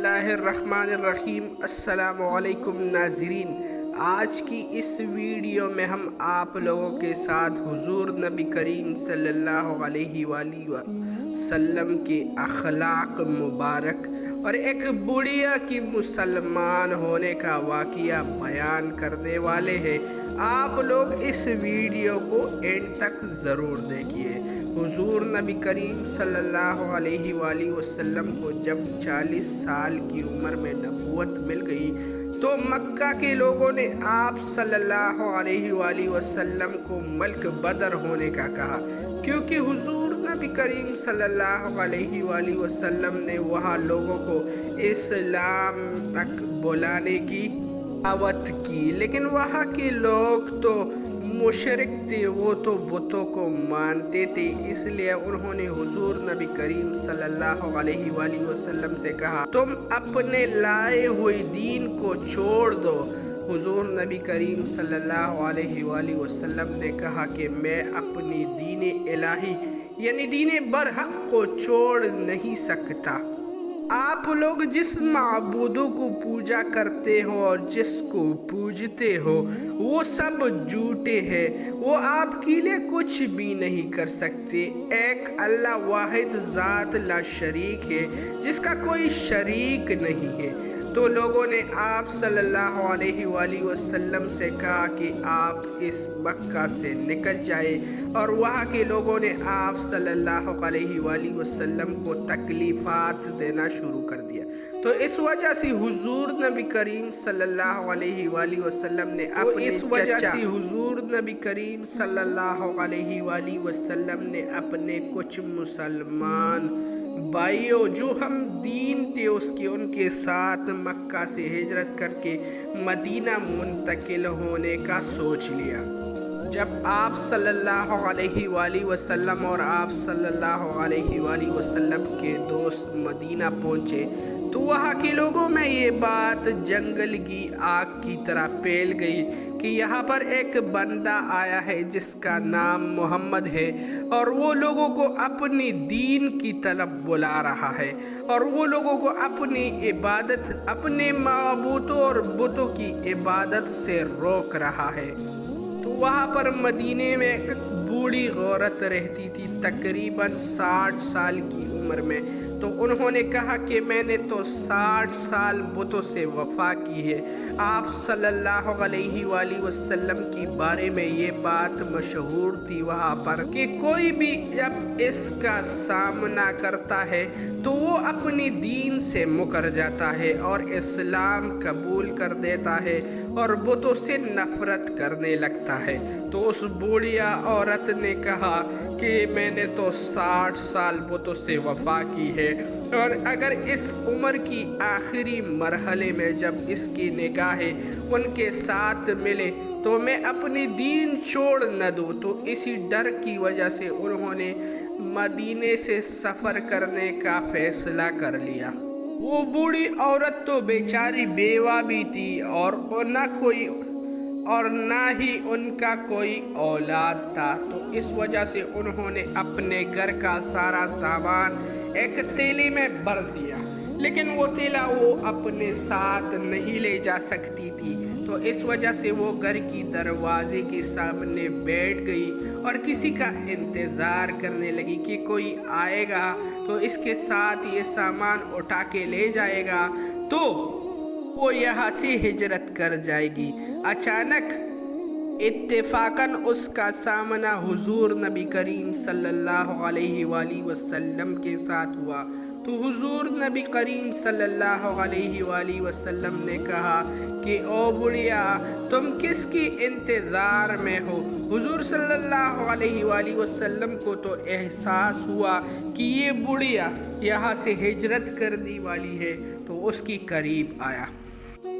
बिस्मिल्लाहिर्रहमानिर्रहीम। अस्सलाम वालेकुम नाज़रीन, आज की इस वीडियो में हम आप लोगों के साथ हुजूर नबी करीम सल्लल्लाहु अलैहि वसल्लम के अखलाक मुबारक और एक बुढ़िया की मुसलमान होने का वाक़िया बयान करने वाले हैं। आप लोग इस वीडियो को एंड तक ज़रूर देखिए। हुजूर नबी करीम सल्लल्लाहु अलैहि वसल्लम को जब 40 साल की उम्र में नबूवत मिल गई तो मक्का के लोगों ने आप सल्लल्लाहु अलैहि वसल्लम को मल्क बदर होने का कहा, क्योंकि हुजूर नबी करीम सल्लल्लाहु अलैहि वसल्लम ने वहाँ लोगों को इस्लाम तक बुलाने की दावत की। लेकिन वहाँ के लोग तो मुशरिक थे, वो तो बुतों को मानते थे। इसलिए उन्होंने हुजूर नबी करीम सल्लल्लाहु अलैहि वसल्लम से कहा, तुम अपने लाए हुए दीन को छोड़ दो। हुजूर नबी करीम सल्लल्लाहु अलैहि वसल्लम ने कहा कि मैं अपनी दीन इलाही यानी दीन बरहक को छोड़ नहीं सकता। आप लोग जिस माबूदों को पूजा करते हो और जिसको पूजते हो वो सब झूठे हैं, वो आपके लिए कुछ भी नहीं कर सकते। एक अल्लाह वाहिद ज़ात ला शरीक है, जिसका कोई शरीक नहीं है। तो लोगों ने आप सल्लल्लाहु अलैहि वसल्लम से कहा कि आप इस मक्का से निकल जाए, और वहाँ के लोगों ने आप सल्लल्लाहु अलैहि वसल्लम को तकलीफ़ात देना शुरू कर दिया। तो इस वजह से हुजूर नबी करीम सल्लल्लाहु अलैहि वसल्लम ने अपने कुछ मुसलमान भाइयों जो हम दीन थे उनके साथ मक्का से हिजरत करके मदीना मुंतकिल होने का सोच लिया। जब आप सल्लल्लाहु अलैहि वसल्लम और आप सल्लल्लाहु अलैहि वसल्लम के दोस्त मदीना पहुँचे तो वहाँ के लोगों में ये बात जंगल की आग की तरह फैल गई कि यहाँ पर एक बंदा आया है जिसका नाम मोहम्मद है, और वो लोगों को अपनी दीन की तरफ बुला रहा है, और वो लोगों को अपनी इबादत, अपने माबूदों और बुतों की इबादत से रोक रहा है। तो वहाँ पर मदीने में एक बूढ़ी औरत रहती थी, तकरीबन 60 साल की उम्र में। तो उन्होंने कहा कि मैंने तो 60 साल बुतों से वफा की है। आप सल्लल्लाहु अलैहि वसल्लम के बारे में ये बात मशहूर थी वहाँ पर कि कोई भी जब इसका सामना करता है तो वो अपनी दीन से मुकर जाता है और इस्लाम कबूल कर देता है और बुतों से नफरत करने लगता है। तो उस बूढ़िया औरत ने कहा कि मैंने तो 60 साल बुतों से वफा की है, और अगर इस उम्र की आखिरी मरहले में जब इसकी निगाहें उनके साथ मिले तो मैं अपनी दीन छोड़ न दूँ। तो इसी डर की वजह से उन्होंने मदीने से सफ़र करने का फ़ैसला कर लिया। वो बूढ़ी औरत तो बेचारी बेवा भी थी और ना ही उनका कोई औलाद था। तो इस वजह से उन्होंने अपने घर का सारा सामान एक थैली में भर दिया, लेकिन वो थैला वो अपने साथ नहीं ले जा सकती थी। तो इस वजह से वो घर की दरवाजे के सामने बैठ गई और किसी का इंतज़ार करने लगी कि कोई आएगा तो इसके साथ ये सामान उठा के ले जाएगा तो वो यहाँ से हिजरत कर जाएगी। अचानक इत्तेफाकन उसका सामना हुजूर नबी करीम सल्लल्लाहु अलैहि वसल्लम के साथ हुआ। तो हुजूर नबी करीम सल्लल्लाहु अलैहि वसल्लम ने कहा कि ओ बुढ़िया, तुम किसकी इंतज़ार में हो? हुजूर सल्लल्लाहु अलैहि वसल्लम को तो एहसास हुआ कि ये बुढ़िया यहाँ से हिजरत करने वाली है, तो उसकी करीब आया।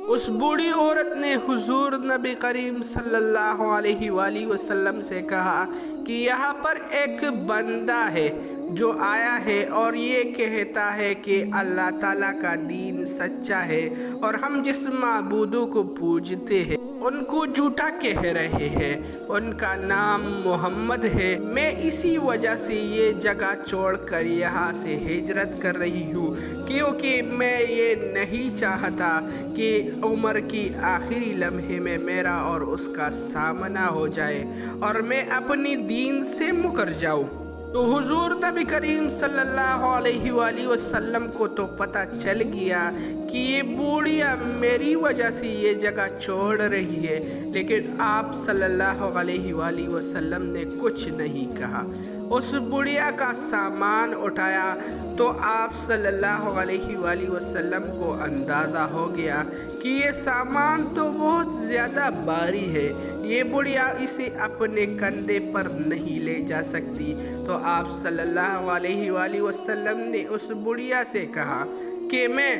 उस बूढ़ी औरत ने हुजूर नबी करीम सल्लल्लाहु अलैहि वसल्लम से कहा कि यहाँ पर एक बंदा है जो आया है और ये कहता है कि अल्लाह ताला का दीन सच्चा है और हम जिस माबूदों को पूजते हैं उनको झूठा कह रहे हैं, उनका नाम मोहम्मद है। मैं इसी वजह से ये जगह छोड़कर यहाँ से हिजरत कर रही हूँ, क्योंकि मैं ये नहीं चाहता कि उम्र की आखिरी लम्हे में मेरा और उसका सामना हो जाए और मैं अपनी दीन से मुकर जाऊँ। तो हुजूर नबी करीम सल्लल्लाहु अलैहि वसल्लम को तो पता चल गया कि ये बूढ़िया मेरी वजह से ये जगह छोड़ रही है, लेकिन आप सल्लल्लाहु अलैहि वसल्लम ने कुछ नहीं कहा। उस बुढ़िया का सामान उठाया तो आप सल्लल्लाहु अलैहि वसल्लम को अंदाज़ा हो गया कि ये सामान तो बहुत ज़्यादा भारी है, ये बुढ़िया इसे अपने कंधे पर नहीं ले जा सकती। तो आप सल्लल्लाहु अलैहि वसल्लम ने उस बुढ़िया से कहा कि मैं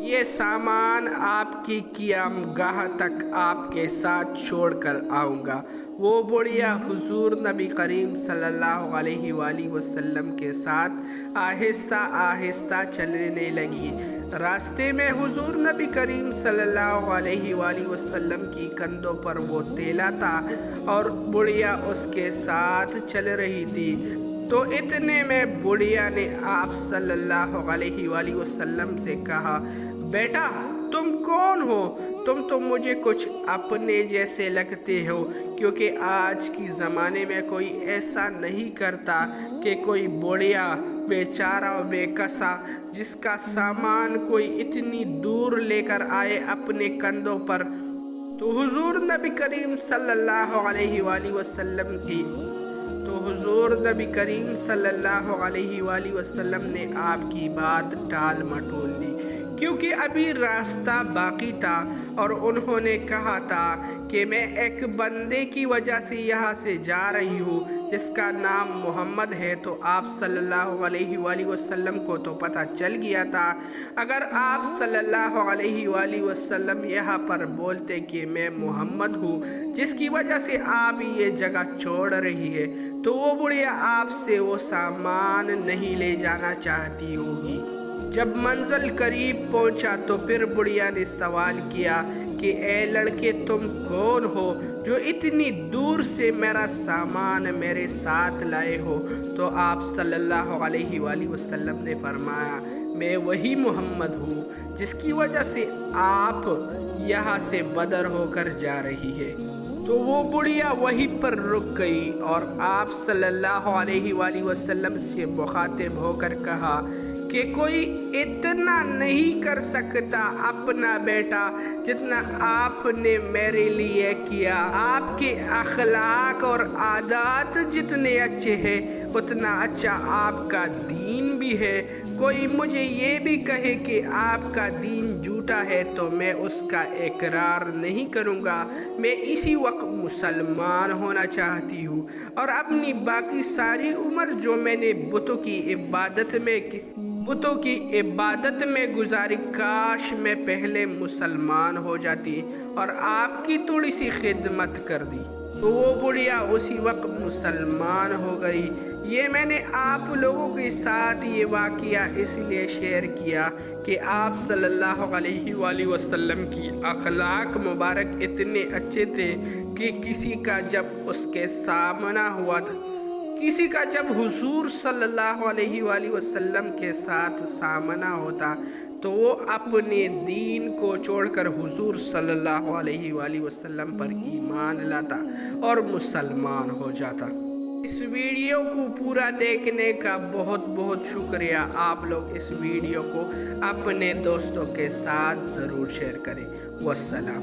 ये सामान आपकी क़ियामगाह तक आपके साथ छोड़ कर आऊँगा। वो बुढ़िया हुजूर नबी करीम सल्लल्लाहु अलैहि वसल्लम के साथ आहिस्ता आहिस्ता चलने लगी। रास्ते में हुजूर नबी करीम सल्लल्लाहु अलैहि वसल्लम की कंधों पर वो तेला था और बुढ़िया उसके साथ चल रही थी। तो इतने में बुढ़िया ने आप सल्लल्लाहु अलैहि वसल्लम से कहा, बेटा तुम कौन हो? तुम तो मुझे कुछ अपने जैसे लगते हो, क्योंकि आज की ज़माने में कोई ऐसा नहीं करता कि कोई बुढ़िया बेचारा बेकसा जिसका सामान कोई इतनी दूर लेकर आए अपने कंधों पर। तो हुजूर नबी करीम सल्लल्लाहु अलैहि वसल्लम ने आपकी बात टाल मटोल दी, क्योंकि अभी रास्ता बाकी था और उन्होंने कहा था कि मैं एक बंदे की वजह से यहाँ से जा रही हूँ जिसका नाम मोहम्मद है। तो आप सल्लल्लाहु अलैहि वसल्लम को तो पता चल गया था, अगर आप सल्लल्लाहु अलैहि वसल्लम यहाँ पर बोलते कि मैं मोहम्मद हूँ जिसकी वजह से आप ये जगह छोड़ रही है, तो वो बुढ़िया आपसे वो सामान नहीं ले जाना चाहती होगी। जब मंजिल करीब पहुंचा तो फिर बुढ़िया ने सवाल किया कि ए लड़के तुम कौन हो जो इतनी दूर से मेरा सामान मेरे साथ लाए हो? तो आप सल्लल्लाहु अलैहि वसल्लम ने फरमाया, मैं वही मोहम्मद हूँ जिसकी वजह से आप यहाँ से बदर होकर जा रही है। तो वो बुढ़िया वहीं पर रुक गई और आप सल्लल्लाहु अलैहि वसल्लम से मुखातिब होकर कहा कि कोई इतना नहीं कर सकता अपना बेटा जितना आपने मेरे लिए किया। आपके अखलाक और आदत जितने अच्छे हैं उतना अच्छा आपका दीन भी है। कोई मुझे ये भी कहे कि आपका दीन झूठा है तो मैं उसका इकरार नहीं करूँगा। मैं इसी वक्त मुसलमान होना चाहती हूँ और अपनी बाकी सारी उम्र जो मैंने बुतों की इबादत में गुजारी, काश मैं पहले मुसलमान हो जाती और आपकी थोड़ी सी खिदमत कर दी। तो वो बुढ़िया उसी वक्त मुसलमान हो गई। ये मैंने आप लोगों के साथ ये वाक़या इसलिए शेयर किया कि आप सल्लल्लाहु अलैहि वसल्लम की अखलाक मुबारक इतने अच्छे थे कि किसी का जब उसके सामना हुआ था, किसी का जब हुजूर सल्लल्लाहु अलैहि वसल्लम के साथ सामना होता तो वो अपने दीन को छोड़कर हुजूर सल्लल्लाहु अलैहि वसल्लम पर ईमान लाता और मुसलमान हो जाता। इस वीडियो को पूरा देखने का बहुत बहुत शुक्रिया। आप लोग इस वीडियो को अपने दोस्तों के साथ ज़रूर शेयर करें। वस्सलाम।